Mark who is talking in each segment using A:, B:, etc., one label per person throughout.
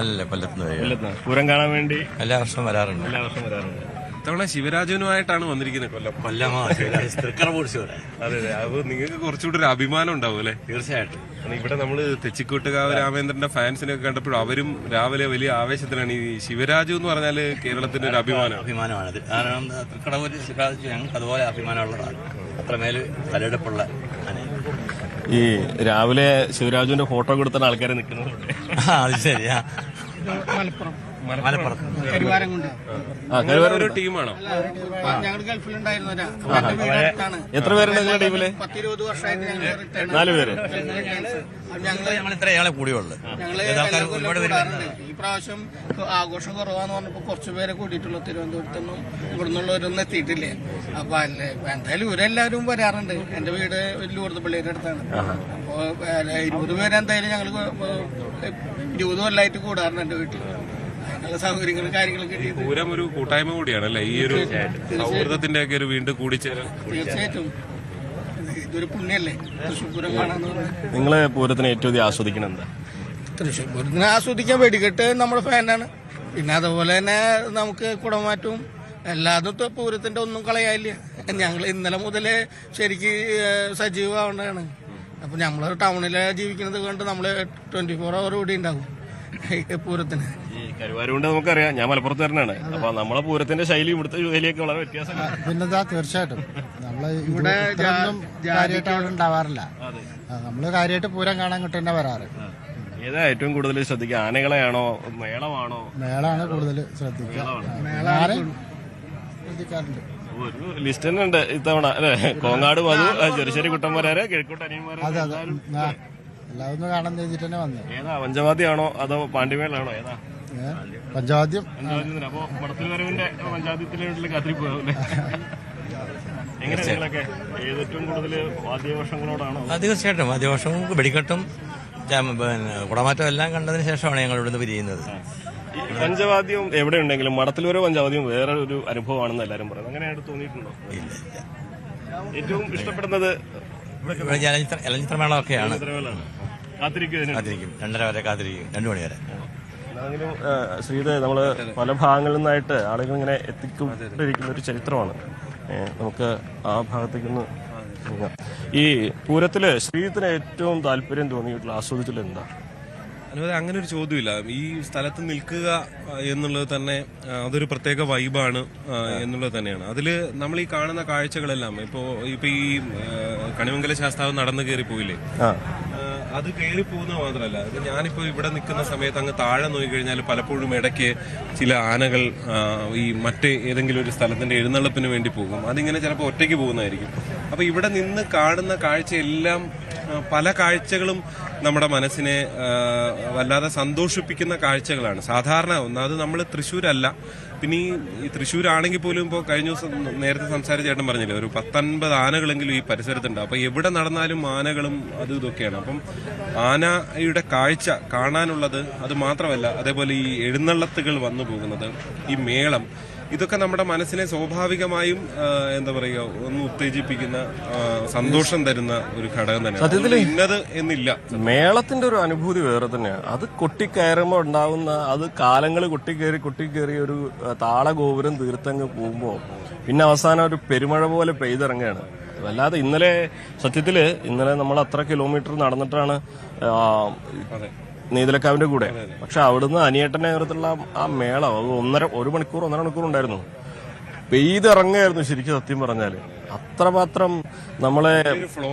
A: അല്ല, കൊല്ലത്തുനിന്ന്
B: പൂരം കാണാൻ വേണ്ടി
A: എല്ലാ വർഷവും വരാറുണ്ട്.
B: ഇത്തവണ ശിവരാജനുമായിട്ടാണ് വന്നിരിക്കുന്നത് കൊല്ലം. അതെ അതെ, അപ്പൊ നിങ്ങൾക്ക് കുറച്ചുകൂടി ഒരു അഭിമാനം ഉണ്ടാവും അല്ലെ?
A: തീർച്ചയായിട്ടും.
B: ഇവിടെ നമ്മള് തെച്ചിക്കോട്ടുകാവ് രാമേന്ദ്രന്റെ ഫാൻസിനൊക്കെ കണ്ടപ്പോഴും അവരും രാവിലെ വലിയ ആവേശത്തിലാണ്. ഈ ശിവരാജു എന്ന് പറഞ്ഞാല് കേരളത്തിന്റെ ഒരു
A: അഭിമാനമാണത്. കാരണം തൃക്കടവൂര് ശിവരാജു ഞങ്ങൾക്ക് അതുപോലെ അഭിമാനമുള്ളതാണ്. അത്രമേല് തലയെടുപ്പുള്ള
B: ഈ രാവിലെ ശിവരാജുവിന്റെ ഫോട്ടോ കൊടുത്താണ് ആൾക്കാരെ നിൽക്കുന്നത്.
A: അത് ശരിയാ.
B: ഒരു ടീമാണോ?
C: ഞങ്ങൾ ഗൾഫിലുണ്ടായിരുന്നു.
B: എത്ര പേരുണ്ട് നിങ്ങളുടെ ടീമില്?
C: 10-20 വർഷമായിട്ട്
B: 4 പേര്.
A: ഞങ്ങൾ ഇത്രയാളെ കൂടിയുള്ളു.
C: ഈ പ്രാവശ്യം ആഘോഷം കുറവാന്ന് പറഞ്ഞപ്പോ കുറച്ചുപേരെ കൂടിയിട്ടുള്ളൂ. തിരുവനന്തപുരത്തൊന്നും ഇവിടുന്നുള്ളവരൊന്നും എത്തിയിട്ടില്ലേ. അപ്പൊ എന്തായാലും ഇവരെല്ലാവരും വരാറുണ്ട്. എന്റെ വീട് ലൂർദുപള്ളിയുടെ അടുത്താണ്. അപ്പൊ 20 പേരെന്തായാലും ഞങ്ങൾ 20 കൊല്ലമായിട്ട് കൂടാറുണ്ട് എന്റെ വീട്ടിൽ. അതിനുള്ള സൗകര്യങ്ങളും കാര്യങ്ങളൊക്കെ
B: പൂരം ഒരു കൂട്ടായ്മ കൂടിയാണല്ലേ? ഈ ഒരു സൗഹൃദത്തിന്റെ ഒക്കെ ഒരു വീണ്ടും കൂടിച്ചേരാൻ.
C: തീർച്ചയായിട്ടും ഇതൊരു പുണ്യല്ലേ തൃശ്ശൂർ പൂരം കാണാന്ന് പറഞ്ഞാൽ.
B: നിങ്ങള് പൂരത്തിന് ഏറ്റവും അധികം ആസ്വദിക്കണം എന്താ?
C: തൃശ്ശൂർ പൂരത്തിന് ആസ്വദിക്കാൻ വെടിക്കെട്ട് നമ്മുടെ ഫാനാണ്. പിന്നെ അതുപോലെ തന്നെ നമുക്ക് കുടമാറ്റവും എല്ലാതും പൂരത്തിന്റെ ഒന്നും കളയാനില്ല. ഞങ്ങൾ ഇന്നലെ മുതലേ ശരിക്ക് സജീവമാവേണ്ടതാണ്. അപ്പൊ നമ്മള് ടൗണിലെ ജീവിക്കുന്നത് കൊണ്ട് നമ്മള് 24 hour കൂടി ഉണ്ടാവും പൂരത്തിന്.
B: കരുവാരുകൊണ്ട് നമുക്കറിയാം, ഞാൻ മലപ്പുറത്തുകാരനാണ്. അപ്പൊ നമ്മളെ പൂരത്തിന്റെ ശൈലി ഇവിടുത്തെ ശൈലിയൊക്കെ വളരെ വ്യത്യാസമാണ്.
D: പിന്നെന്താ, തീർച്ചയായിട്ടും നമ്മള് ഇവിടെ കാര്യമായിട്ട് അവിടെ ഉണ്ടാവാറില്ല. നമ്മള് കാര്യമായിട്ട് പൂരം കാണാൻ കിട്ടുന്ന വരാറ്.
B: ഏതാ ഏറ്റവും കൂടുതൽ ശ്രദ്ധിക്കുക? ആനകളെയാണോ മേളമാണോ?
D: മേളാണ് കൂടുതൽ ശ്രദ്ധിക്കുക. ശ്രദ്ധിക്കാറുണ്ട്.
B: ഒരു ലിസ്റ്റ് തന്നെ ഉണ്ട് ഇത്തവണ അല്ലെ? കോങ്ങാട് മധു, ചെറുശ്ശേരി കുട്ടന്മാരാര്, കിഴക്കൂട്ട് അനിയന്മാര്,
D: എല്ലാവരും കാണാൻ കഴിഞ്ഞിട്ട് തന്നെ വന്നു.
B: ഏതാ, പഞ്ചവാദ്യാണോ അതോ പാണ്ഡിമേളാണോ? ഏതാ
D: പഞ്ചവാദ്യം?
B: അപ്പൊ മടത്തിൽ വരവിന്റെ പഞ്ചായത്തിലെ കാത്തിരിപ്പോല്ലേ? എങ്ങനെ നിങ്ങളൊക്കെ ഏറ്റവും കൂടുതൽ വാദ്യവർഷങ്ങളോടാണോ?
A: തീർച്ചയായിട്ടും വാദ്യവർഷവും വെടിക്കെട്ടും കുടമാറ്റം എല്ലാം കണ്ടതിന് ശേഷമാണ് ഞങ്ങൾ ഇവിടുന്ന് പിരിയുന്നത്.
B: പഞ്ചവാദ്യം എവിടെ ഉണ്ടെങ്കിലും മടത്തിൽ വരെ പഞ്ചവാദ്യം വേറെ ഒരു അനുഭവമാണെന്ന് എല്ലാരും പറയുന്നത്. അങ്ങനെയായിട്ട് തോന്നിയിട്ടുണ്ടോ?
A: ഇല്ല.
B: ഏറ്റവും ഇഷ്ടപ്പെടുന്നത്
A: ഇലഞ്ഞിത്ര മേളമൊക്കെയാണ്.
B: കാത്തിരിക്കും
A: 2:30 വരെ കാത്തിരിക്കും, 2 മണി വരെ.
B: ശ്രീധ, നമ്മള് പല ഭാഗങ്ങളിൽ നിന്നായിട്ട് ആളുകൾ ഇങ്ങനെ എത്തിക്കൊണ്ടിരിക്കുന്ന ഒരു ചരിത്രമാണ്. നമുക്ക് ആ ഭാഗത്തേക്കൊന്ന് ഈ പൂരത്തില് ശ്രീധത്തിന് ഏറ്റവും താല്പര്യം തോന്നിയിട്ടുള്ള ആസ്വദിച്ചിട്ടുള്ള എന്താ? അങ്ങനെ ഒരു ചോദ്യമില്ല. ഈ സ്ഥലത്ത് നിൽക്കുക എന്നുള്ളത് തന്നെ അതൊരു പ്രത്യേക വൈബാണ് എന്നുള്ളത് തന്നെയാണ്. അതില് നമ്മൾ ഈ കാണുന്ന കാഴ്ചകളെല്ലാം ഇപ്പൊ ഈ കണിമംഗല ശാസ്താവ് നടന്നു കയറി പോയില്ലേ, അത് കയറി പോകുന്നത് മാത്രമല്ല, ഞാനിപ്പോ ഇവിടെ നിൽക്കുന്ന സമയത്ത് അങ്ങ് താഴെ നോക്കിക്കഴിഞ്ഞാൽ പലപ്പോഴും ഇടയ്ക്ക് ചില ആനകൾ ഈ മറ്റേ ഏതെങ്കിലും ഒരു സ്ഥലത്തിന്റെ എഴുന്നള്ളപ്പിന് വേണ്ടി പോകും. അതിങ്ങനെ ചിലപ്പോൾ ഒറ്റയ്ക്ക് പോകുന്നതായിരിക്കും. അപ്പൊ ഇവിടെ നിന്ന് കാണുന്ന കാഴ്ചയെല്ലാം പല കാഴ്ചകളും നമ്മുടെ മനസ്സിനെ വല്ലാതെ സന്തോഷിപ്പിക്കുന്ന കാഴ്ചകളാണ്. സാധാരണ അത് നമ്മൾ തൃശ്ശൂരല്ല, പിന്നെ ഈ തൃശ്ശൂരാണെങ്കിൽ പോലും ഇപ്പോൾ കഴിഞ്ഞ ദിവസം നേരത്തെ സംസാരിച്ച ചേട്ടൻ പറഞ്ഞില്ലേ, ഒരു 10-50 ആനകളെങ്കിലും ഈ പരിസരത്തുണ്ട്. അപ്പൊ എവിടെ നടന്നാലും ആനകളും അതും ഇതൊക്കെയാണ്. അപ്പം ആനയുടെ കാഴ്ച കാണാനുള്ളത് അത് മാത്രമല്ല, അതേപോലെ ഈ എഴുന്നള്ളത്തുകൾ വന്നു പോകുന്നത്, ഈ മേളം, ഇതൊക്കെ നമ്മുടെ മനസ്സിനെ സ്വാഭാവികമായും എന്താ പറയുക, ഒന്ന് ഉത്തേജിപ്പിക്കുന്ന, സന്തോഷം തരുന്ന ഒരു ഘടകം തന്നെയാണ്. സത്യത്തിൽ ഇന്നത് എന്നില്ല. മേളത്തിന്റെ ഒരു അനുഭൂതി വേറെ തന്നെയാണ്. അത് കൊട്ടിക്കയറുമ്പോൾ ഉണ്ടാവുന്ന, അത് കാലങ്ങൾ കൊട്ടിക്കേറി ഒരു താളഗോപുരം തീർത്തങ്ങ് പോകുമ്പോ പിന്നെ അവസാനം ഒരു പെരുമഴ പോലെ പെയ്തിറങ്ങുകയാണ്. അല്ലാതെ ഇന്നലെ നമ്മൾ അത്ര കിലോമീറ്റർ നടന്നിട്ടാണ് നീതലക്കാവിന്റെ കൂടെ. പക്ഷെ അവിടുന്ന് അനിയേട്ടന്റെ നേതൃത്വത്തിലുള്ള ആ മേളം അത് 1.5 മണിക്കൂർ ഉണ്ടായിരുന്നു. പെയ്തിറങ്ങായിരുന്നു ശരിക്കും. സത്യം പറഞ്ഞാല് അത്രമാത്രം നമ്മളെ ഫ്ലോ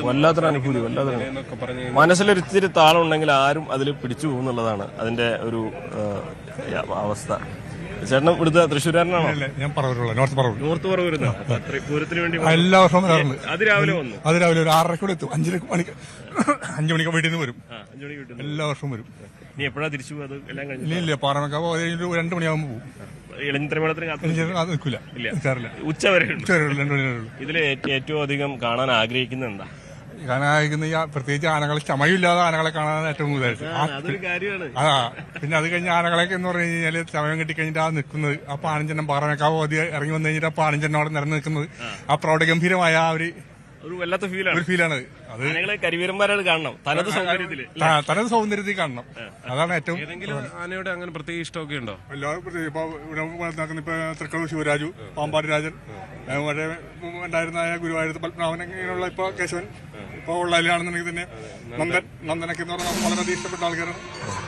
B: വല്ലാത്തൊരു അനുഭൂതി, മനസ്സിലൊരു ഇത്തിരി താളം ഉണ്ടെങ്കിൽ ആരും അതിൽ പിടിച്ചു പോകുന്നുള്ളതാണ് അതിന്റെ ഒരു അവസ്ഥ. ചേട്ടൻ ഇവിടുത്തെ തൃശ്ശൂരാരനാണോ?
E: ഞാൻ പറവൂരുള്ള നോർത്ത് പറവൂർ.
B: പൂരത്തിന് വേണ്ടി
E: എല്ലാ വർഷവും വരാറുണ്ട്.
B: അതിരാവിലെ
E: ഒരു 6:30 എത്തും. 5 മണിക്ക് വീട്ടിൽ നിന്ന് വരും. എല്ലാ വർഷവും വരും.
B: നീ എപ്പോഴാ തിരിച്ചു പോകുന്നത്? എല്ലാം കഴിഞ്ഞു?
E: ഇല്ല, പാറമേക്കാവ് 2 മണിയാകുമ്പോൾ പോകും.
B: നിൽക്കില്ല, ഉച്ച വരെ
E: 2 മണി വരെ.
B: ഇതില് ഏറ്റവും അധികം കാണാൻ ആഗ്രഹിക്കുന്നത് എന്താ?
E: കാണാതിരിക്കുന്ന ഈ പ്രത്യേകിച്ച് ആനകളെ, ചമയമില്ലാതെ ആനകളെ കാണാൻ ഏറ്റവും കൂടുതലായിട്ട്. പിന്നെ അത് കഴിഞ്ഞ ആനകളൊക്കെ എന്ന് പറഞ്ഞു കഴിഞ്ഞാല് ചമയം കെട്ടിക്കഴിഞ്ഞിട്ട് ആ നിൽക്കുന്നത്, ആ പാനഞ്ചെണ്ണം പാറമേക്കാവ് ഇറങ്ങി വന്നു കഴിഞ്ഞിട്ട് ആ പാനഞ്ചെണ്ണം അവിടെ നിരന്ന് നിൽക്കുന്നത്, ആ പ്രൗഢഗംഭീരമായ ആ ഒരു
B: ഒരു വല്ലാത്ത ഫീലാണ്.
E: ഒരു ഫീലാണ് അത്.
B: ആനകളെ കരിവീരന്മാരാണ് കാണണം, തനത് സൗന്ദര്യത്തില്.
E: തനത് സൗന്ദര്യത്തിൽ കാണണം, അതാണ് ഏറ്റവും.
F: ഏതെങ്കിലും ആനയുടെ അങ്ങനെ പ്രത്യേക ഇഷ്ടമൊക്കെ ഉണ്ടോ?
E: എല്ലാവരും ഇപ്പൊ ഇവിടെ നടക്കുന്ന ഇപ്പൊ തൃക്കളൂർ ശിവരാജു, പാമ്പാടി രാജൻ, മറ്റേ ഉണ്ടായിരുന്ന ഗുരുവായൂർ പത്മനാഭൻ, ഇങ്ങനെയുള്ള ഇപ്പൊ കേശവൻ, ഇപ്പൊ ഉള്ളതിലാണെന്നുണ്ടെങ്കിൽ തന്നെ നന്ദനൊക്കെ എന്ന് പറഞ്ഞാൽ വളരെയധികം ഇഷ്ടപ്പെട്ട ആൾക്കാരാണ്.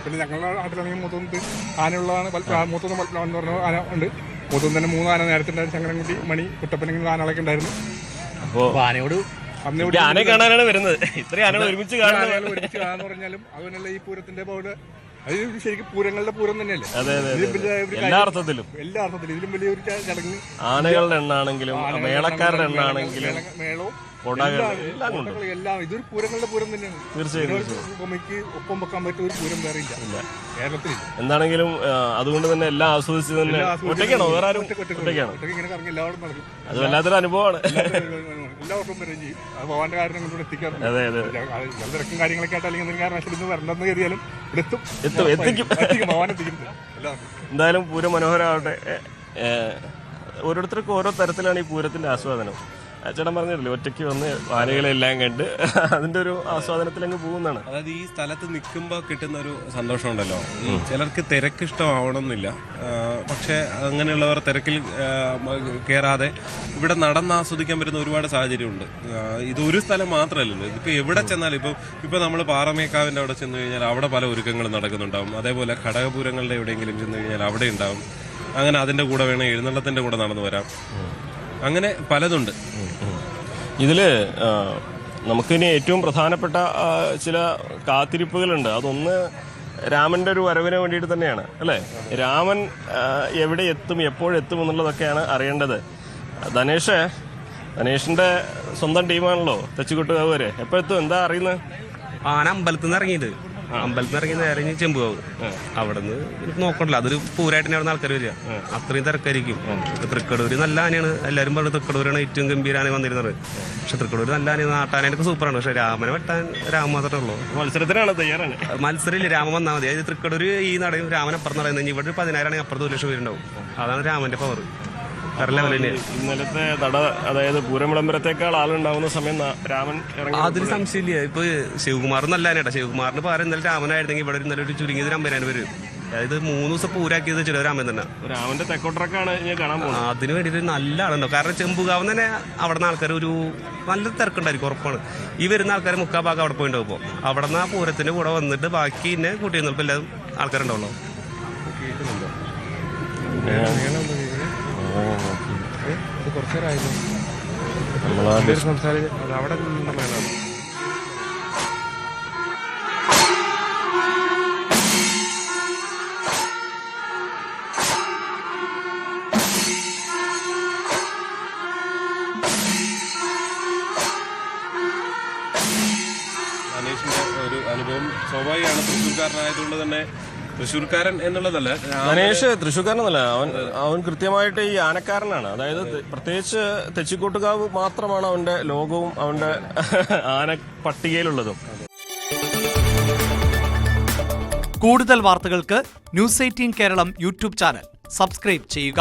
E: പിന്നെ ഞങ്ങളുടെ നാട്ടിലാണെങ്കിൽ മൂത്തൊന്ന് ആനയുള്ളതാണ്. മൂത്തൊന്ന് പത്മനാഭൻ എന്ന് പറഞ്ഞ ആന ഉണ്ട്. മൂത്തൊന്ന് തന്നെ 3 ആന നേരത്തെ ഉണ്ടായിരുന്നു. ചങ്ങരൻകുട്ടി, മണി, കുട്ടപ്പൻ ആനകളൊക്കെ ഉണ്ടായിരുന്നു.
B: അപ്പോ
A: ആനയോട്
B: ആനയെ കാണാനാണ് വരുന്നത്. ഇത്രയും ആനകൾ ഒരുമിച്ച് കാണുന്നത്
E: ഒരുമിച്ച് കാണാന്ന് പറഞ്ഞാലും അതുതന്നെയല്ല ഈ പൂരത്തിന്റെ പോലെ. അത് ശരിക്കും പൂരങ്ങളുടെ പൂരം തന്നെയല്ലേ.
B: അതെ അതെ, എല്ലാ അർത്ഥത്തിലും
E: ഇതിലും വലിയൊരു ചടങ്ങ്.
B: ആനകളുടെ എണ്ണാണെങ്കിലും മേളക്കാരുടെ എണ്ണാണെങ്കിലും
E: മേളവും
B: എല്ലാം
E: ഇതൊരു പൂരങ്ങളുടെ പൂരം തന്നെയാണ്.
B: തീർച്ചയായും
E: ഉപമയ്ക്ക് ഒപ്പം വെക്കാൻ പറ്റിയ ഒരു പൂരം വേറെ ഇല്ല കേരളത്തിൽ.
B: എന്താണെങ്കിലും അതുകൊണ്ട് തന്നെ എല്ലാം ആസ്വദിച്ച് തന്നെ. ഒറ്റയ്ക്കാണോ? വേറെ ആരും? ഒറ്റയ്ക്കാണ്.
E: ഇങ്ങനെ കറങ്ങി എല്ലാവരും നടക്കും.
B: അത് വല്ലാത്തൊരു അനുഭവമാണ്.
E: എല്ലാ വർഷവും വരെയും ചെയ്യും. അത് പോകാൻ്റെ കാര്യം ഞങ്ങളിവിടെ എത്തിക്കാറുണ്ട്.
B: അതെ അതെ,
E: തിരക്കും കാര്യങ്ങളൊക്കെ ആയിട്ട് അല്ലെങ്കിൽ എന്തെങ്കിലും കാരണവശാൽ ഇന്ന് വരണ്ടെന്ന് കരുതിയാലും
B: എത്തിക്കും.
E: ഭവാനെത്തിക്കും.
B: എന്തായാലും പൂരം മനോഹരമാവട്ടെ. ഓരോരുത്തർക്കും ഓരോ തരത്തിലാണ് ഈ പൂരത്തിന്റെ ആസ്വാദനം. ചേട്ടൻ പറഞ്ഞില്ലേ, ഒറ്റയ്ക്ക് വന്ന് ആനകളെല്ലാം കണ്ട് അതിന്റെ ഒരു ആസ്വാദനത്തിലങ്ങ് പോകുന്നതാണ്.
F: അതായത് ഈ സ്ഥലത്ത് നിൽക്കുമ്പോൾ കിട്ടുന്ന ഒരു സന്തോഷമുണ്ടല്ലോ. ചിലർക്ക് തിരക്ക് ഇഷ്ടമാവണമെന്നില്ല, പക്ഷെ അങ്ങനെയുള്ളവർ തിരക്കിൽ കയറാതെ ഇവിടെ നടന്ന് ആസ്വദിക്കാൻ പറ്റുന്ന ഒരുപാട് സാഹചര്യമുണ്ട്. ഇതൊരു സ്ഥലം മാത്രമല്ലല്ലോ, ഇതിപ്പോൾ എവിടെ ചെന്നാലും ഇപ്പോൾ നമ്മൾ പാറമേക്കാവിൻ്റെ അവിടെ ചെന്ന് കഴിഞ്ഞാൽ അവിടെ പല ഒരുക്കങ്ങളും നടക്കുന്നുണ്ടാവും. അതേപോലെ ഘടകപൂരങ്ങളുടെ എവിടെയെങ്കിലും ചെന്ന് കഴിഞ്ഞാൽ അവിടെ ഉണ്ടാവും. അങ്ങനെ അതിൻ്റെ കൂടെ വേണം എഴുന്നള്ളത്തിൻ്റെ കൂടെ നടന്നു വരാം. അങ്ങനെ പലതുണ്ട്
B: ഇതില്. നമുക്കിനി ഏറ്റവും പ്രധാനപ്പെട്ട ചില കാത്തിരിപ്പുകളുണ്ട്. അതൊന്ന് രാമന്റെ ഒരു വരവിന് വേണ്ടിയിട്ട് തന്നെയാണ്, അല്ലേ? രാമൻ എവിടെ എത്തും, എപ്പോഴെത്തും എന്നുള്ളതൊക്കെയാണ് അറിയേണ്ടത്. ധനേഷിന്റെ സ്വന്തം ടീമാണല്ലോ തെച്ചിക്കോട്ടുകാവ് വരെ. എപ്പോഴെത്തും, എന്താ അറിയുന്നത്?
G: ആന അമ്പലത്തിൽ നിന്ന് ഇറങ്ങിയത്, നേരെ ചെമ്പുകാവ്. അവിടെ നിന്ന് നോക്കണ്ടല്ലോ, അതൊരു പൂരായിട്ട് അവിടെ നിന്ന് ആൾക്കാർ വരിക. അത്രയും തിരക്കായിരിക്കും. തൃക്കടൂര് നല്ല ആനയാണ്. എല്ലാവരും പറഞ്ഞു തൃക്കടൂരാണ് ഏറ്റവും ഗംഭീര ആന വന്നിരുന്നത്. പക്ഷെ തൃക്കടൂര് നല്ല ആനയാണ്, നാട്ടാനൊക്കെ സൂപ്പറാണ്. പക്ഷെ രാമനെ വെട്ടാൻ രാമൻ മാത്രമേ ഉള്ളൂ.
B: മത്സരത്തിനാണ് തയ്യാറാണ്.
G: മത്സരമില്ല, രാമൻ വന്നാൽ മതി. അതായത് തൃക്കടൂര് ഈ നടയും രാമൻ അപ്പുറം നടയുന്നത്. ഇവിടെ ഒരു 10,000 ആണെങ്കിൽ അപ്പുറത്ത് 1 ലക്ഷം പേരുണ്ടാവും. അതാണ് രാമന്റെ പവർ.
B: ഇന്നലത്തെ അതായത് പൂരം വിളംബരത്തേക്കാൾ ആളുണ്ടാവുന്ന സമയം രാമൻ ഇറങ്ങി.
G: അതിന് സംശയമില്ല. ഇപ്പൊ ശിവകുമാർ നല്ല ആനേട്ടാ. ശിവകുമാറിന് പകരം ഇന്നലെ രാമനായിരുന്നെങ്കിൽ ഇവിടെ ഇന്നലെ ഒരു ചുരുങ്ങിയത് 50,000 പേര്. അതായത് 3 ദിവസം പൂരാക്കിയത് ചില രാമൻ തന്നെ.
B: രാമന്റെ തെക്കോട്ടറക്കാണ് ഞാൻ കാണാൻ പോകുന്നത്.
G: അതിന് വേണ്ടിയിട്ട് നല്ല ആളുണ്ടാവും. കാരണം ചെമ്പുകാവ് തന്നെ അവിടെ നിന്ന് ആൾക്കാർ ഒരു നല്ല തിരക്കുണ്ടായിരിക്കും, ഉറപ്പാണ്. ഈ വരുന്ന ആൾക്കാർ 3/4 ഭാഗം അവിടെ പോയിട്ടുണ്ടാവും. ഇപ്പോൾ അവിടെ നിന്ന് ആ പൂരത്തിന്റെ കൂടെ വന്നിട്ട് ബാക്കി എന്നെ കൂട്ടി വന്നപ്പോൾ എല്ലാവരും ആൾക്കാരുണ്ടാവുള്ളൂ.
F: അവിടെ നിന്നുള്ളതാണ്. ധനേഷിന്റെ ഒരു അനുഭവം സ്വാഭാവികമാണ്. തൃശ്ശൂർക്കാരനായതുകൊണ്ട് തന്നെ, തൃശ്ശൂർക്കാരൻ എന്നുള്ളതല്ല,
B: ധനേഷ് തൃശ്ശൂർക്കാരനല്ല, അവൻ കൃത്യമായിട്ട് ഈ ആനക്കാരനാണ്. അതായത് പ്രത്യേകിച്ച് തെച്ചിക്കോട്ടുകാവ് മാത്രമാണ് അവന്റെ ലോകവും അവന്റെ ആന പട്ടികയിലുള്ളതും.
H: കൂടുതൽ വാർത്തകൾക്ക് News 18 Keralam YouTube channel subscribe ചെയ്യുക.